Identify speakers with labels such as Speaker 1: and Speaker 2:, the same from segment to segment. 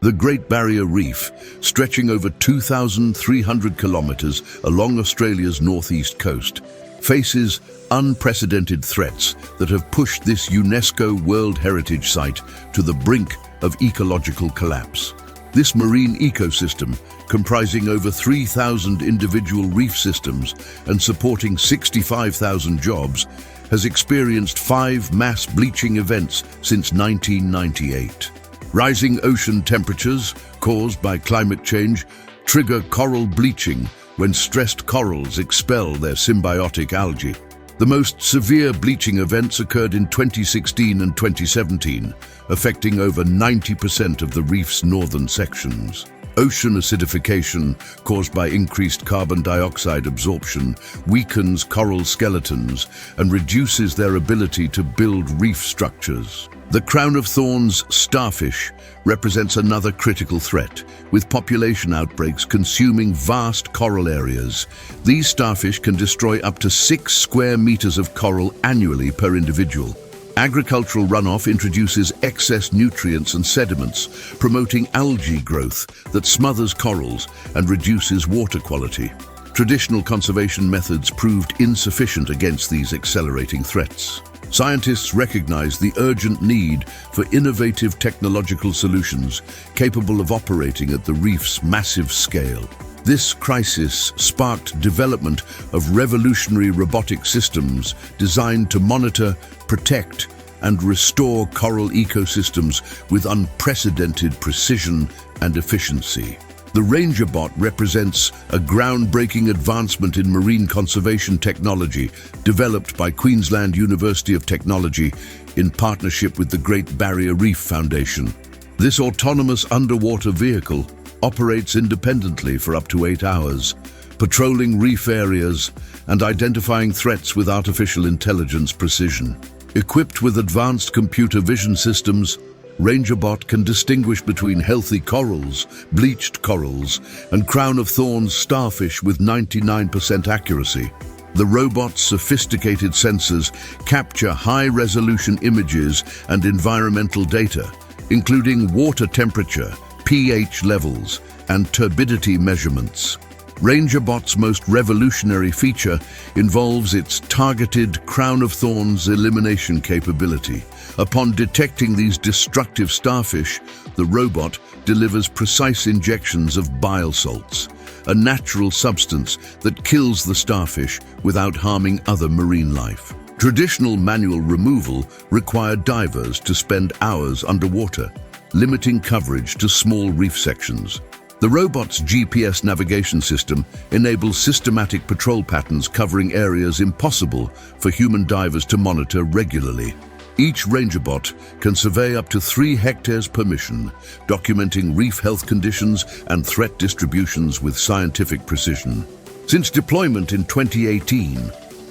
Speaker 1: The Great Barrier Reef, stretching over 2,300 kilometers along Australia's northeast coast, faces unprecedented threats that have pushed this UNESCO World Heritage Site to the brink of ecological collapse. This marine ecosystem, comprising over 3,000 individual reef systems and supporting 65,000 jobs, has experienced 5 mass bleaching events since 1998. Rising ocean temperatures caused by climate change trigger coral bleaching when stressed corals expel their symbiotic algae. The most severe bleaching events occurred in 2016 and 2017, affecting over 90% of the reef's northern sections. Ocean acidification, caused by increased carbon dioxide absorption, weakens coral skeletons and reduces their ability to build reef structures. The crown of thorns starfish represents another critical threat, with population outbreaks consuming vast coral areas. These starfish can destroy up to 6 square meters of coral annually per individual. Agricultural runoff introduces excess nutrients and sediments, promoting algae growth that smothers corals and reduces water quality. Traditional conservation methods proved insufficient against these accelerating threats. Scientists recognize the urgent need for innovative technological solutions capable of operating at the reef's massive scale. This crisis sparked development of revolutionary robotic systems designed to monitor, protect, and restore coral ecosystems with unprecedented precision and efficiency. The RangerBot represents a groundbreaking advancement in marine conservation technology developed by Queensland University of Technology in partnership with the Great Barrier Reef Foundation. This autonomous underwater vehicle operates independently for up to 8 hours, patrolling reef areas and identifying threats with artificial intelligence precision. Equipped with advanced computer vision systems, RangerBot can distinguish between healthy corals, bleached corals, and crown of thorns starfish with 99% accuracy. The robot's sophisticated sensors capture high-resolution images and environmental data, including water temperature, pH levels, and turbidity measurements. RangerBot's most revolutionary feature involves its targeted crown of thorns elimination capability. Upon detecting these destructive starfish, the robot delivers precise injections of bile salts, a natural substance that kills the starfish without harming other marine life. Traditional manual removal required divers to spend hours underwater, limiting coverage to small reef sections. The robot's GPS navigation system enables systematic patrol patterns covering areas impossible for human divers to monitor regularly. Each RangerBot can survey up to 3 hectares per mission, documenting reef health conditions and threat distributions with scientific precision. Since deployment in 2018,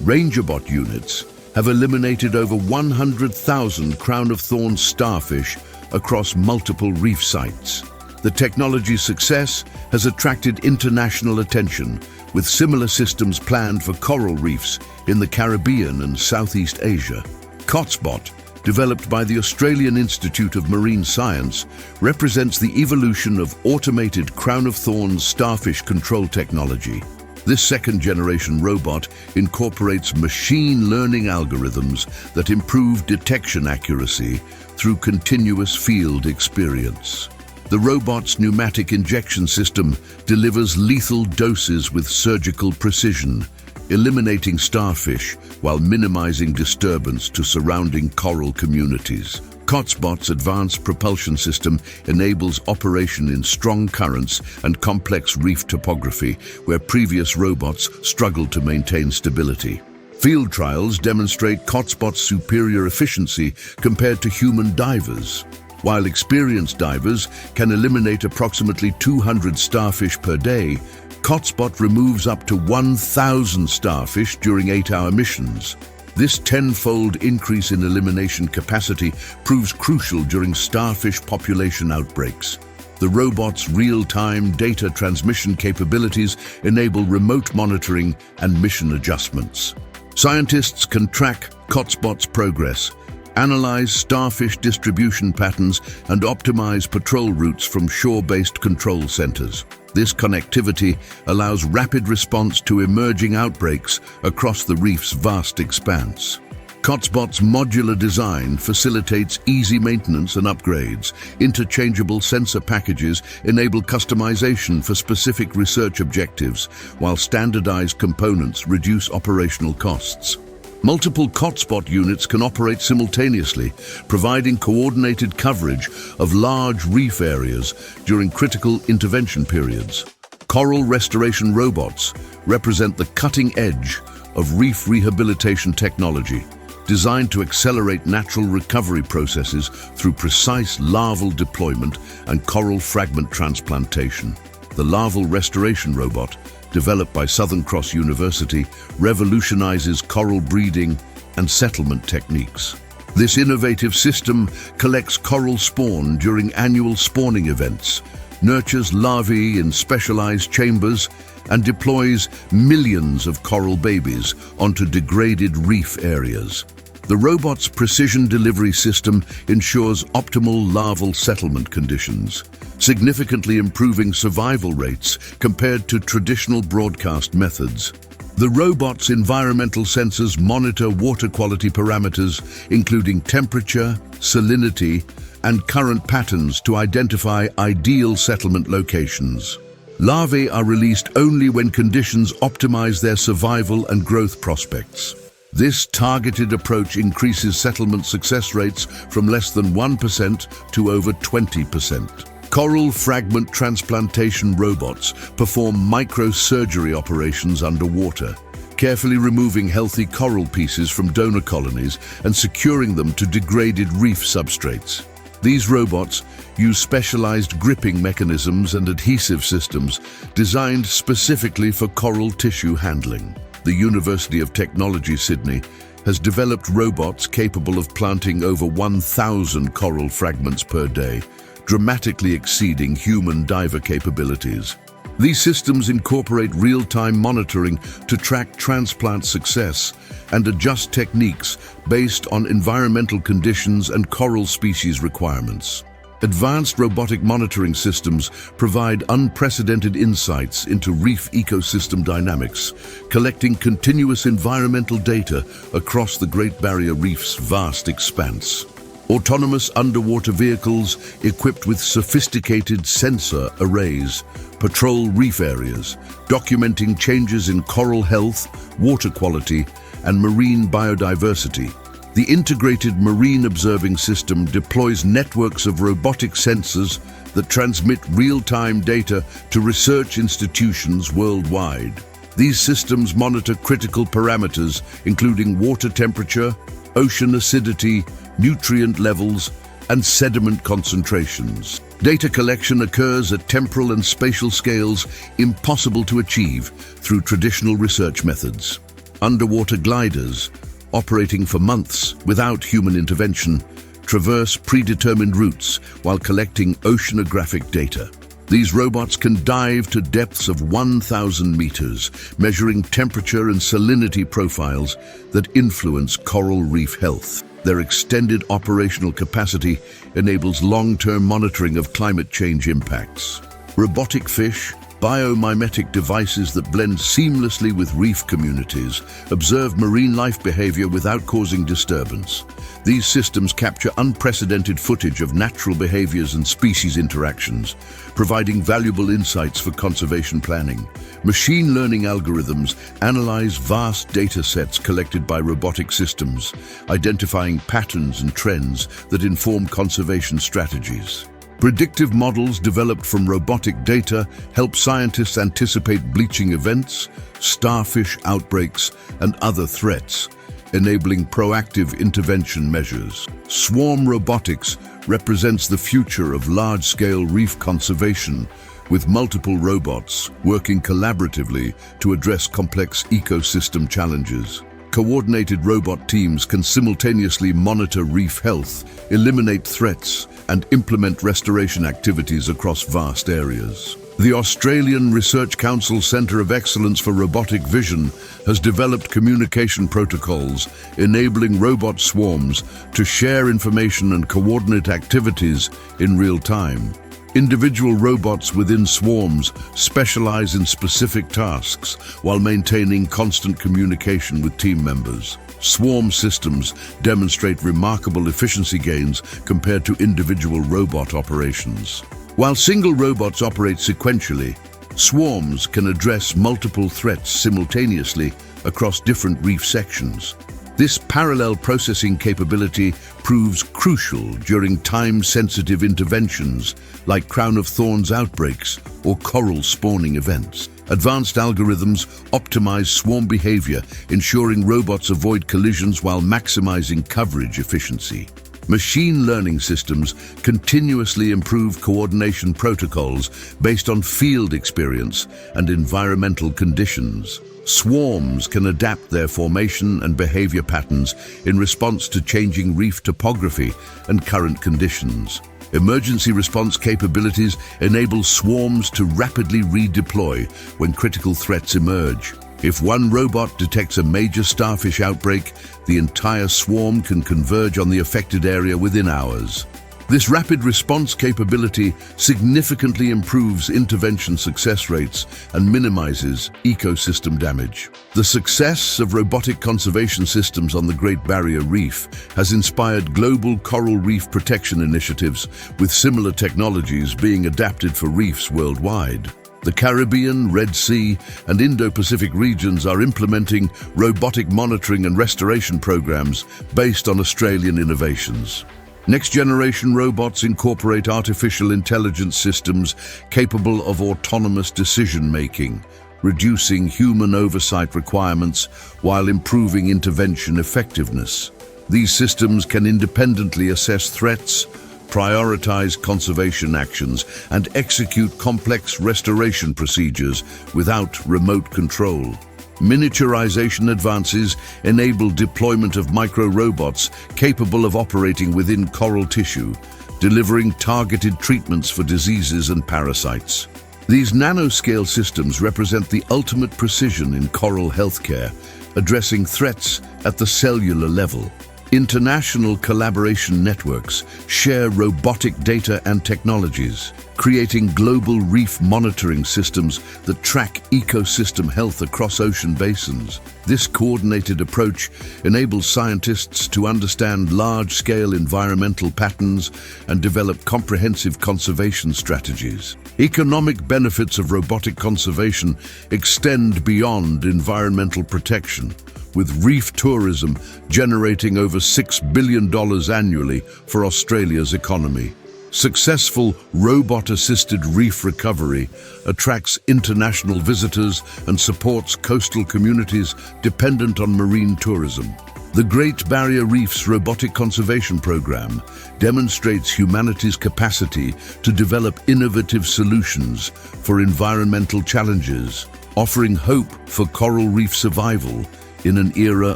Speaker 1: RangerBot units have eliminated over 100,000 crown of thorns starfish across multiple reef sites. The technology's success has attracted international attention, with similar systems planned for coral reefs in the Caribbean and Southeast Asia. COTSBot, developed by the Australian Institute of Marine Science, represents the evolution of automated crown of thorns starfish control technology. This second-generation robot incorporates machine learning algorithms that improve detection accuracy through continuous field experience. The robot's pneumatic injection system delivers lethal doses with surgical precision, eliminating starfish while minimizing disturbance to surrounding coral communities. COTSBot's advanced propulsion system enables operation in strong currents and complex reef topography, where previous robots struggled to maintain stability. Field trials demonstrate COTSBot's superior efficiency compared to human divers. While experienced divers can eliminate approximately 200 starfish per day, COTSBot removes up to 1,000 starfish during 8-hour missions. This tenfold increase in elimination capacity proves crucial during starfish population outbreaks. The robot's real-time data transmission capabilities enable remote monitoring and mission adjustments. Scientists can track COTSBot's progress, analyze starfish distribution patterns, and optimize patrol routes from shore-based control centers. This connectivity allows rapid response to emerging outbreaks across the reef's vast expanse. COTSBOT's modular design facilitates easy maintenance and upgrades. Interchangeable sensor packages enable customization for specific research objectives, while standardized components reduce operational costs. Multiple COTSBOT units can operate simultaneously, providing coordinated coverage of large reef areas during critical intervention periods. Coral restoration robots represent the cutting edge of reef rehabilitation technology, designed to accelerate natural recovery processes through precise larval deployment and coral fragment transplantation. The larval restoration robot, developed by Southern Cross University, revolutionizes coral breeding and settlement techniques. This innovative system collects coral spawn during annual spawning events, nurtures larvae in specialized chambers, and deploys millions of coral babies onto degraded reef areas. The robot's precision delivery system ensures optimal larval settlement conditions, significantly improving survival rates compared to traditional broadcast methods. The robot's environmental sensors monitor water quality parameters, including temperature, salinity, and current patterns to identify ideal settlement locations. Larvae are released only when conditions optimize their survival and growth prospects. This targeted approach increases settlement success rates from less than 1% to over 20%. Coral fragment transplantation robots perform microsurgery operations underwater, carefully removing healthy coral pieces from donor colonies and securing them to degraded reef substrates. These robots use specialized gripping mechanisms and adhesive systems designed specifically for coral tissue handling. The University of Technology, Sydney, has developed robots capable of planting over 1,000 coral fragments per day, dramatically exceeding human diver capabilities. These systems incorporate real-time monitoring to track transplant success and adjust techniques based on environmental conditions and coral species requirements. Advanced robotic monitoring systems provide unprecedented insights into reef ecosystem dynamics, collecting continuous environmental data across the Great Barrier Reef's vast expanse. Autonomous underwater vehicles equipped with sophisticated sensor arrays patrol reef areas, documenting changes in coral health, water quality, and marine biodiversity. The integrated marine observing system deploys networks of robotic sensors that transmit real-time data to research institutions worldwide. These systems monitor critical parameters, including water temperature, ocean acidity, nutrient levels, and sediment concentrations. Data collection occurs at temporal and spatial scales impossible to achieve through traditional research methods. Underwater gliders, operating for months without human intervention, traverse predetermined routes while collecting oceanographic data. These robots can dive to depths of 1,000 meters, measuring temperature and salinity profiles that influence coral reef health. Their extended operational capacity enables long-term monitoring of climate change impacts. Robotic fish, biomimetic devices that blend seamlessly with reef communities, observe marine life behavior without causing disturbance. These systems capture unprecedented footage of natural behaviors and species interactions, providing valuable insights for conservation planning. Machine learning algorithms analyze vast data sets collected by robotic systems, identifying patterns and trends that inform conservation strategies. Predictive models developed from robotic data help scientists anticipate bleaching events, starfish outbreaks, and other threats, enabling proactive intervention measures. Swarm robotics represents the future of large-scale reef conservation, with multiple robots working collaboratively to address complex ecosystem challenges. Coordinated robot teams can simultaneously monitor reef health, eliminate threats, and implement restoration activities across vast areas. The Australian Research Council Centre of Excellence for Robotic Vision has developed communication protocols enabling robot swarms to share information and coordinate activities in real time. Individual robots within swarms specialize in specific tasks while maintaining constant communication with team members. Swarm systems demonstrate remarkable efficiency gains compared to individual robot operations. While single robots operate sequentially, swarms can address multiple threats simultaneously across different reef sections. This parallel processing capability proves crucial during time-sensitive interventions like crown of thorns outbreaks or coral spawning events. Advanced algorithms optimize swarm behavior, ensuring robots avoid collisions while maximizing coverage efficiency. Machine learning systems continuously improve coordination protocols based on field experience and environmental conditions. Swarms can adapt their formation and behavior patterns in response to changing reef topography and current conditions. Emergency response capabilities enable swarms to rapidly redeploy when critical threats emerge. If one robot detects a major starfish outbreak, the entire swarm can converge on the affected area within hours. This rapid response capability significantly improves intervention success rates and minimizes ecosystem damage. The success of robotic conservation systems on the Great Barrier Reef has inspired global coral reef protection initiatives, with similar technologies being adapted for reefs worldwide. The Caribbean, Red Sea, and Indo-Pacific regions are implementing robotic monitoring and restoration programs based on Australian innovations. Next-generation robots incorporate artificial intelligence systems capable of autonomous decision-making, reducing human oversight requirements while improving intervention effectiveness. These systems can independently assess threats, prioritize conservation actions, and execute complex restoration procedures without remote control. Miniaturization advances enable deployment of micro-robots capable of operating within coral tissue, delivering targeted treatments for diseases and parasites. These nanoscale systems represent the ultimate precision in coral healthcare, addressing threats at the cellular level. International collaboration networks share robotic data and technologies, creating global reef monitoring systems that track ecosystem health across ocean basins. This coordinated approach enables scientists to understand large-scale environmental patterns and develop comprehensive conservation strategies. Economic benefits of robotic conservation extend beyond environmental protection, with reef tourism generating over $6 billion annually for Australia's economy. Successful robot-assisted reef recovery attracts international visitors and supports coastal communities dependent on marine tourism. The Great Barrier Reef's robotic conservation program demonstrates humanity's capacity to develop innovative solutions for environmental challenges, offering hope for coral reef survival in an era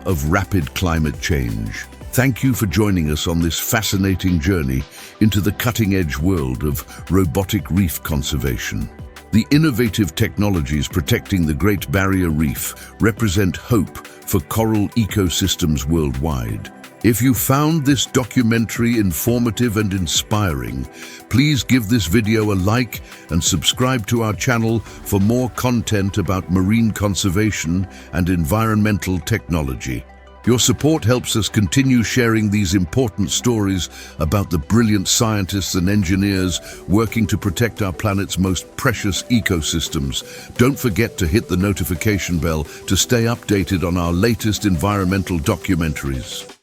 Speaker 1: of rapid climate change. Thank you for joining us on this fascinating journey into the cutting-edge world of robotic reef conservation. The innovative technologies protecting the Great Barrier Reef represent hope for coral ecosystems worldwide. If you found this documentary informative and inspiring, please give this video a like and subscribe to our channel for more content about marine conservation and environmental technology. Your support helps us continue sharing these important stories about the brilliant scientists and engineers working to protect our planet's most precious ecosystems. Don't forget to hit the notification bell to stay updated on our latest environmental documentaries.